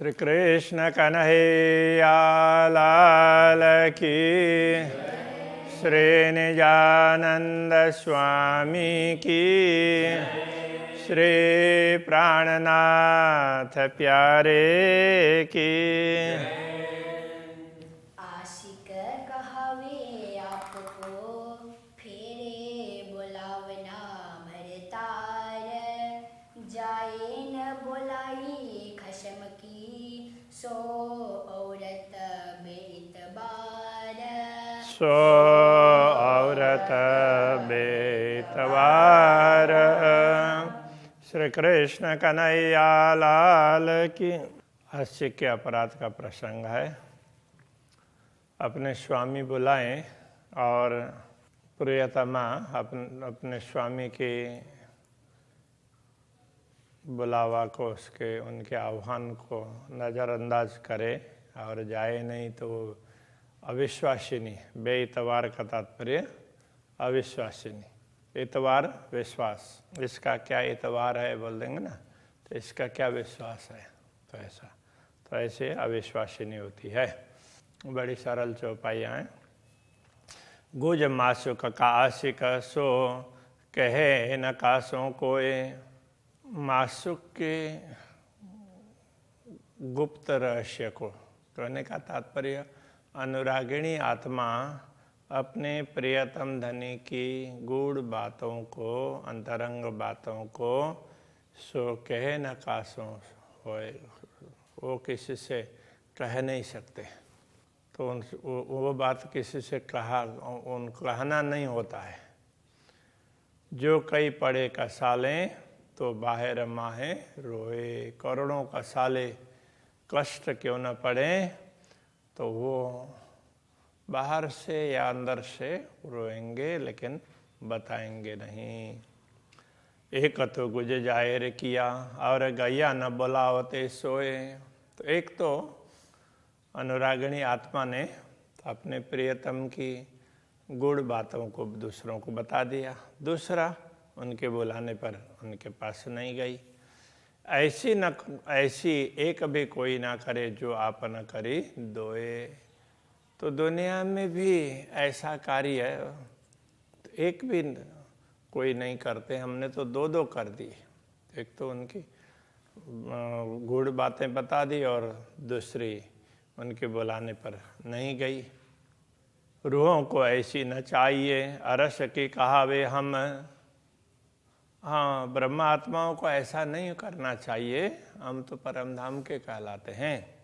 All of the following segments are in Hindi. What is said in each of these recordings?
श्री कृष्ण कन्हैया लाल की, श्री निजानंद स्वामी की, श्री प्राणनाथ प्यारे की। आशिक कहावे आपको फेरे बुलावना भरतार, जाए न बुलाई खशम की सो औरत बेतबार। सो औरत बेतबार। श्री कृष्ण कन्हैया लाल की। हास्य के अपराध का प्रसंग है। अपने स्वामी बुलाएं और प्रियतमा अपने स्वामी के बुलावा को, उनके आह्वान को नज़रअंदाज करे और जाए नहीं तो अविश्वासिनी। बेइतबार का तात्पर्य अविश्वासिनी। इतबार विश्वास, इसका क्या इतबार है बोल देंगे ना, तो इसका क्या विश्वास है, तो ऐसे अविश्वासिनी होती है। बड़ी सरल चौपाइयाँ हैं। गुज मासुक का आशिक सो कहे न कासों कोय। मासुक के गुप्त रहस्य को कहने का तात्पर्य, अनुरागिणी आत्मा अपने प्रियतम धनी की गूढ़ बातों को, अंतरंग बातों को सो कहे न कासों होए, वो किसी से कह नहीं सकते। तो वो बात किसी से कहना नहीं होता है। जो कई पड़े कसालें तो बाहर माहे रोए। करोड़ों कसाले कष्ट क्यों न पड़े तो वो बाहर से या अंदर से रोएंगे, लेकिन बताएंगे नहीं। एक तो गुज जाहिर किया और गैया न बुलावते सोए। तो एक तो अनुरागिणी आत्मा ने अपने प्रियतम की गुड़ बातों को दूसरों को बता दिया, दूसरा उनके बुलाने पर उनके पास नहीं गई। ऐसी एक भी कोई ना करे जो आप न करी दोए। तो दुनिया में भी ऐसा कार्य एक भी कोई नहीं करते, हमने तो दो दो कर दी। एक तो उनकी गूढ़ बातें बता दी और दूसरी उनके बुलाने पर नहीं गई। रूहों को ऐसी न चाहिए अरस की कहावे हम। हाँ, ब्रह्म आत्माओं को ऐसा नहीं करना चाहिए, हम तो परमधाम के कहलाते हैं।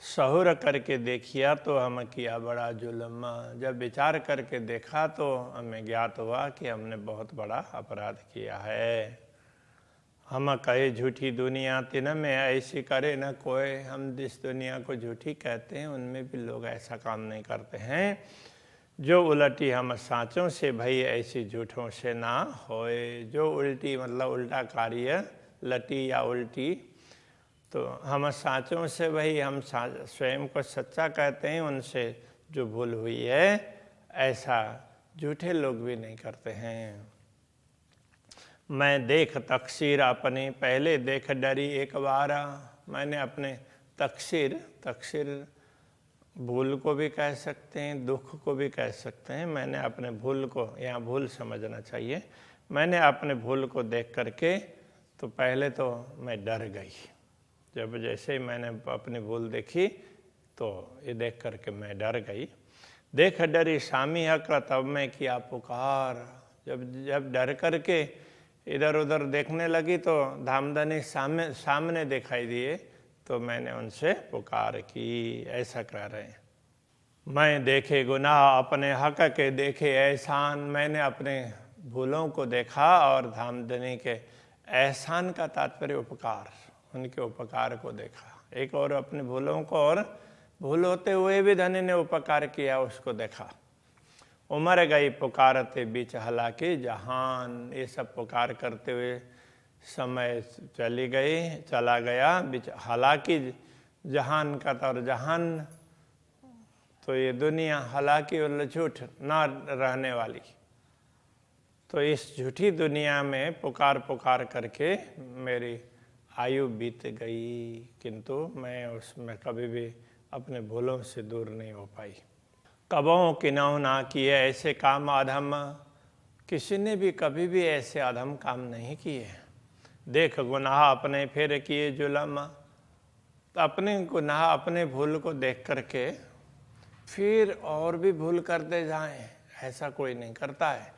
सहुर करके देखिया तो हम किया बड़ा जुल्म। जब विचार करके देखा तो हमें ज्ञात हुआ कि हमने बहुत बड़ा अपराध किया है। हम कहे झूठी दुनिया तिन में ऐसी करे न कोई। हम जिस दुनिया को झूठी कहते हैं उनमें भी लोग ऐसा काम नहीं करते हैं। जो उलटी हम साँचों से भई ऐसी झूठों से ना होए। जो उल्टी मतलब उल्टा कार्य, लटी या उल्टी, तो हम साँचों से भाई हम स्वयं को सच्चा कहते हैं, उनसे जो भूल हुई है ऐसा झूठे लोग भी नहीं करते हैं। मैं देख तकसीर अपने पहले देख डरी एक बार। मैंने अपने तकसीर भूल को भी कह सकते हैं, दुख को भी कह सकते हैं। मैंने अपने भूल को, यहाँ भूल समझना चाहिए, मैंने अपने भूल को देख करके तो पहले तो मैं डर गई। जब जैसे ही मैंने अपनी भूल देखी तो ये देख करके मैं डर गई। देख डरी सामी हक तब मैं किया पुकार। जब डर करके इधर उधर देखने लगी तो धामधनी सामने दिखाई दिए, तो मैंने उनसे पुकार की। ऐसा कह रहे हैं। मैं देखे गुनाह अपने हक के देखे एहसान। मैंने अपने भूलों को देखा और धामधनी के एहसान का तात्पर्य उपकार, उनके उपकार को देखा। एक और अपने भूलों को, और भूल होते हुए भी धनी ने उपकार किया उसको देखा। उमर गई पुकारते बीच हालांकि जहान। ये सब पुकार करते हुए समय चला गया बीच हालांकि जहान का। और जहान तो ये दुनिया, हालांकि झूठ ना रहने वाली। तो इस झूठी दुनिया में पुकार करके मेरी आयु बीत गई, किंतु मैं उसमें कभी भी अपने भूलों से दूर नहीं हो पाई। कबों किन्हों ना किए ऐसे काम अधम, किसी ने भी कभी भी ऐसे अधम काम नहीं किए। देख गुनाह अपने फिर किए जुलम, अपने गुनाह अपने भूल को देख करके फिर और भी भूल करते जाएं, ऐसा कोई नहीं करता है।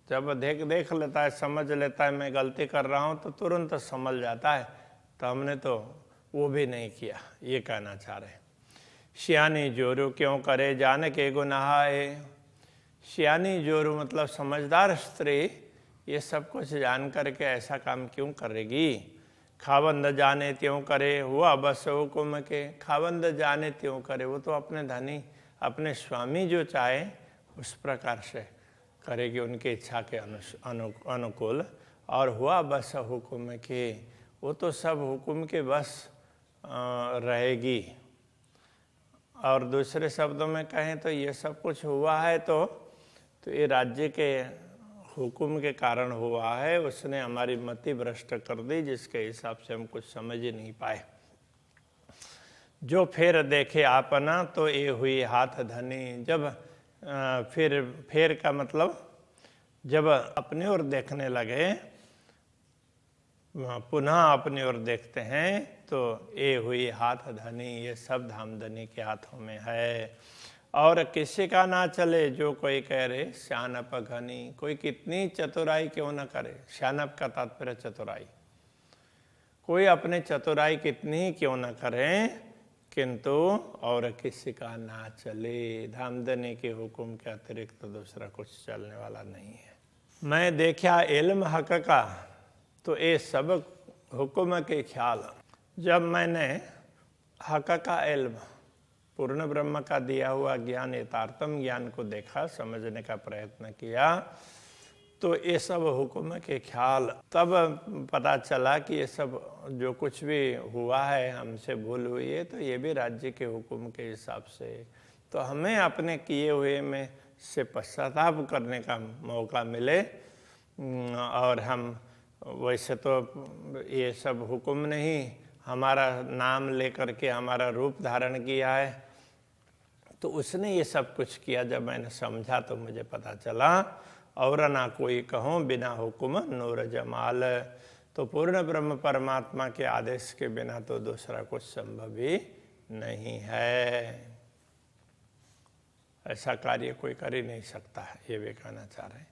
जब देख लेता है, समझ लेता है मैं गलती कर रहा हूँ, तो तुरंत समझ जाता है, तो हमने तो वो भी नहीं किया, ये कहना चाह रहे। सियानी जोरू क्यों करे जान के गुनाह है। सियानी जोरू मतलब समझदार स्त्री ये सब कुछ जान करके ऐसा काम क्यों करेगी। खावंद जाने त्यों करे हुआ बस हुकुम के। खावंद जाने त्यों करे, वो तो अपने धनी अपने स्वामी जो चाहे उस प्रकार से करेगी, उनकी इच्छा के अनुकूल। और हुआ बस हुकुम के, वो तो सब हुकुम के बस रहेगी। और दूसरे शब्दों में कहें तो ये सब कुछ हुआ है तो ये राज्य के हुकुम के कारण हुआ है। उसने हमारी मति भ्रष्ट कर दी, जिसके हिसाब से हम कुछ समझ ही नहीं पाए। जो फिर देखे आपना तो ये हुई हाथ धनी। जब फिर का मतलब जब अपने ओर देखने लगे, पुनः अपनी ओर देखते हैं तो ये हुई हाथ धनी, ये सब धामधनी के हाथों में है। और किसी का ना चले जो कोई कह रहे श्यानप घनी, कोई कितनी चतुराई क्यों ना करे। श्यानप का तात्पर्य चतुराई, कोई अपने चतुराई कितनी क्यों ना करें, किंतु और किसी का ना चले। धामधनी के हुक्म के अतिरिक्त तो दूसरा कुछ चलने वाला नहीं है। मैं देखा इल्म हक का तो ये सब हुक्म के ख्याल। जब मैंने हक का इल्म, पूर्ण ब्रह्म का दिया हुआ ज्ञान, यथार्थम ज्ञान को देखा, समझने का प्रयत्न किया, तो ये सब हुक्म के ख्याल, तब पता चला कि ये सब जो कुछ भी हुआ है, हमसे भूल हुई है, तो ये भी राज्य के हुक्म के हिसाब से। तो हमें अपने किए हुए में से पश्चाताप करने का मौका मिले। और हम वैसे तो ये सब हुक्म ने ही हमारा नाम लेकर के हमारा रूप धारण किया है, तो उसने ये सब कुछ किया। जब मैंने समझा तो मुझे पता चला, और ना कोई कहूँ बिना हुक्म नूर जमाल। तो पूर्ण ब्रह्म परमात्मा के आदेश के बिना तो दूसरा कुछ संभव ही नहीं है। ऐसा कार्य कोई कर ही नहीं सकता है, ये भी कहना चाह रहे हैं।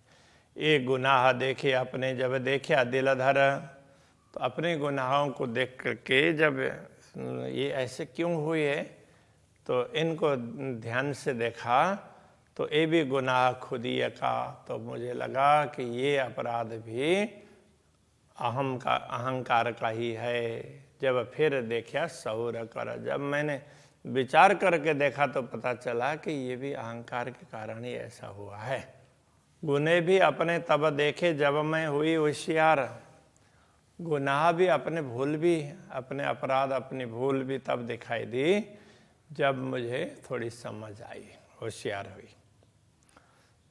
ये गुनाह देखे अपने, जब देखा दिल धर, तो अपने गुनाहों को देख करके जब ये ऐसे क्यों हुए, तो इनको ध्यान से देखा तो ये भी गुनाह खुद ही का। तो मुझे लगा कि ये अपराध भी अहंकार का ही है। जब फिर देखा सौर कर, जब मैंने विचार करके देखा तो पता चला कि ये भी अहंकार के कारण ही ऐसा हुआ है। गुनाह भी अपने तब देखे जब मैं हुई होशियार। गुनाह भी अपने भूल भी, अपने अपराध अपनी भूल भी तब दिखाई दी जब मुझे थोड़ी समझ आई, होशियार हुई।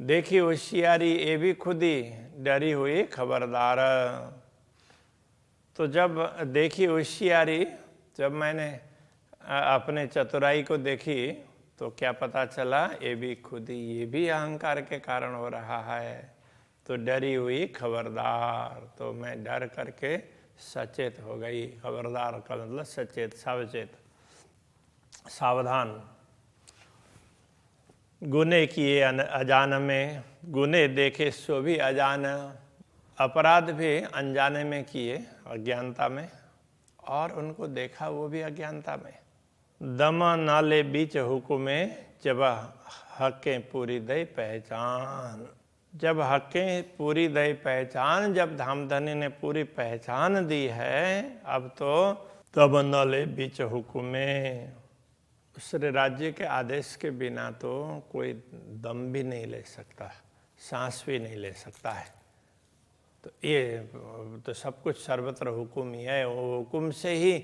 देखी होशियारी ये भी खुद ही डरी हुई खबरदार। तो जब देखी होशियारी, जब मैंने अपने चतुराई को देखी तो क्या पता चला, ये भी खुद ही, ये भी अहंकार के कारण हो रहा है। तो डरी हुई खबरदार, तो मैं डर करके सचेत हो गई। खबरदार का मतलब सचेत, सावचेत, सावधान। गुने किए अजान में, गुने देखे सो भी अजान। अपराध भी अनजाने में किए, अज्ञानता में, और उनको देखा वो भी अज्ञानता में। दम नाले बीच हुकुमे जब हकें पूरी दई पहचान। जब हकें पूरी दई पहचान, जब धामधनी ने पूरी पहचान दी है, अब तो तब नाले बीच हुकुमे, उस राज्य के आदेश के बिना तो कोई दम भी नहीं ले सकता, सांस भी नहीं ले सकता है। तो ये तो सब कुछ सर्वत्र हुकुम ही है। वो हुकुम से ही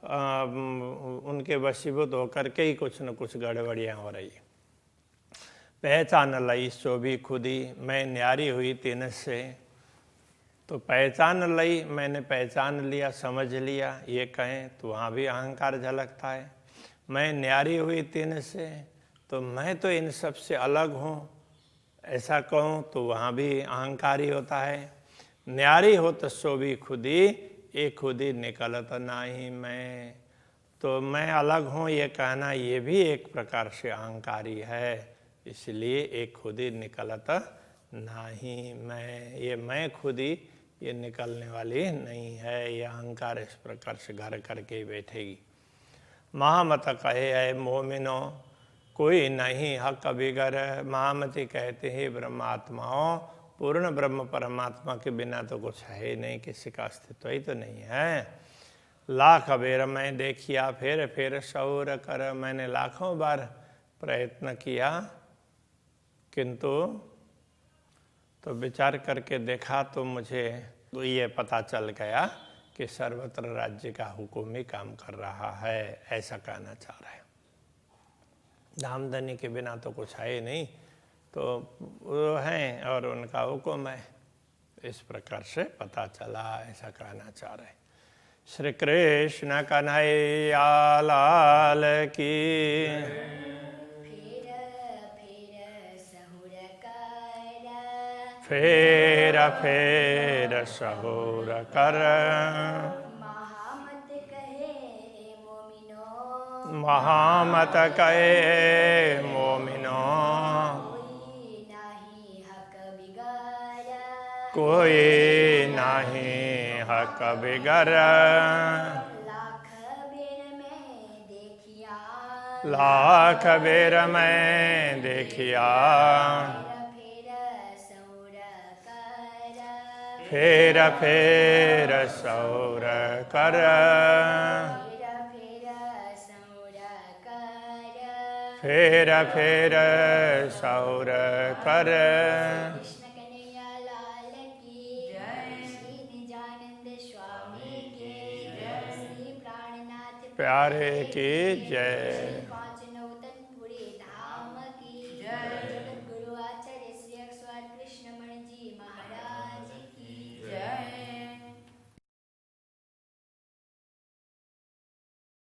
उनके वशीभूत होकर के ही कुछ न कुछ गड़बड़ियाँ हो रही। पहचान लई सो भी खुदी, मैं न्यारी हुई तीन से। तो पहचान ली, मैंने पहचान लिया, समझ लिया, ये कहें तो वहाँ भी अहंकार झलकता है। मैं न्यारी हुई तीन से, तो मैं तो इन सब से अलग हूँ, ऐसा कहूँ तो वहाँ भी अहंकारी होता है। न्यारी हो तो सो भी खुदी, ये खुदी निकलत नाही मैं। तो मैं अलग हूँ ये कहना, ये भी एक प्रकार से अहंकारी है। इसलिए एक खुदी निकलत नाही मैं, ये मैं खुदी ये निकलने वाली नहीं है। ये अहंकार इस प्रकार से घर करके बैठेगी। महामत कहे है मोमिनो, कोई नहीं हक बिगर। महामती कहते हैं ब्रह्मात्माओं, पूर्ण ब्रह्म परमात्मा के बिना तो कुछ है ही नहीं, किसी का अस्तित्व ही तो नहीं है। लाख बेर मैं देखिया, फिर शौर कर। मैंने लाखों बार प्रयत्न किया, किंतु तो विचार करके देखा तो मुझे तो ये पता चल गया कि सर्वत्र राज्य का हुक्म ही काम कर रहा है, ऐसा कहना चाह रहे हैं। धामधनी के बिना तो कुछ है ही नहीं, तो वो हैं और उनका हुक्म है, इस प्रकार से पता चला, ऐसा कहना चाह रहे हैं। श्री कृष्ण कन्हैया लाल की। फेर सहुर कर। महामत कहे मोमिनो, महामत कहे मोमिनो, कोई नाही हक बिगर। कोई नहीं हक बिगर। लाख बेर में देखिया, लाख बेर में देखिया। फेर सौर कर। फेर सौर कर। कृष्ण कन्हैया लाल की जय। श्री निजानंद स्वामी की जय। श्री प्राणनाथ प्यारे की जय।